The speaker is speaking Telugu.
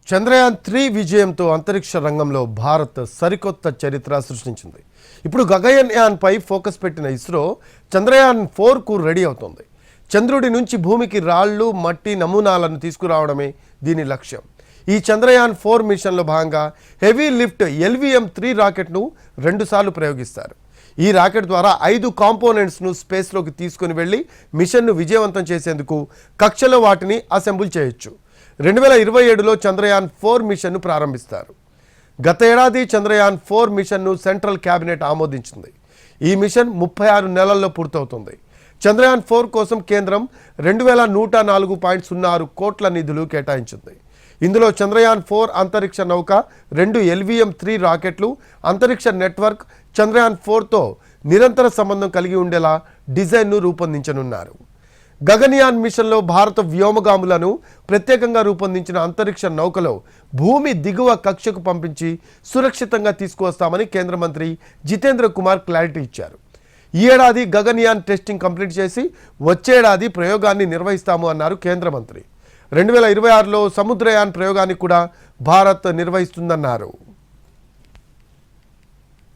చంద్రయాన్-3 విజయంతో అంతరిక్ష రంగంలో భారత్ సరికొత్త చరిత్ర సృష్టించింది. ఇప్పుడు గగనయాన్పై ఫోకస్ పెట్టిన ఇస్రో చంద్రయాన్-4కు రెడీ అవుతోంది. చంద్రుడి నుంచి భూమికి రాళ్లు, మట్టి నమూనాలను తీసుకురావడమే దీని లక్ష్యం. ఈ చంద్రయాన్-4 మిషన్లో భాగంగా హెవీ లిఫ్ట్ LVM-3 రాకెట్ను 2 సార్లు ప్రయోగిస్తారు. ఈ రాకెట్ ద్వారా 5 కాంపోనెంట్స్ను స్పేస్లోకి తీసుకుని వెళ్లి మిషన్ను విజయవంతం చేసేందుకు కక్షలో వాటిని అసెంబుల్ చేయొచ్చు. 2027లో చంద్రయాన్-4 మిషన్ను ప్రారంభిస్తారు. గత ఏడాది చంద్రయాన్-4 మిషన్ను సెంట్రల్ క్యాబినెట్ ఆమోదించింది. ఈ మిషన్ 36 నెలల్లో పూర్తవుతుంది. చంద్రయాన్-4 కోసం కేంద్రం 2104.06 కోట్ల నిధులు కేటాయించింది. ఇందులో చంద్రయాన్-4 అంతరిక్ష నౌక, 2 LVM-3 రాకెట్లు, అంతరిక్ష నెట్వర్క్, చంద్రయాన్-4తో నిరంతర సంబంధం కలిగి ఉండేలా డిజైన్ను రూపొందించనున్నారు. గగనయాన్ మిషన్లో భారత వ్యోమగాములను ప్రత్యేకంగా రూపొందించిన అంతరిక్ష నౌకలో భూమి దిగువ కక్షకు పంపించి సురక్షితంగా తీసుకువస్తామని కేంద్ర మంత్రి జితేంద్ర కుమార్ క్లారిటీ ఇచ్చారు. ఈ ఏడాది గగనయాన్ టెస్టింగ్ కంప్లీట్ చేసి వచ్చేడాది ప్రయోగాన్ని నిర్వహిస్తాము అన్నారు కేంద్ర మంత్రి. 2026లో సముద్రయాన్ ప్రయోగాన్ని కూడా భారత్ నిర్వహిస్తుందన్నారు.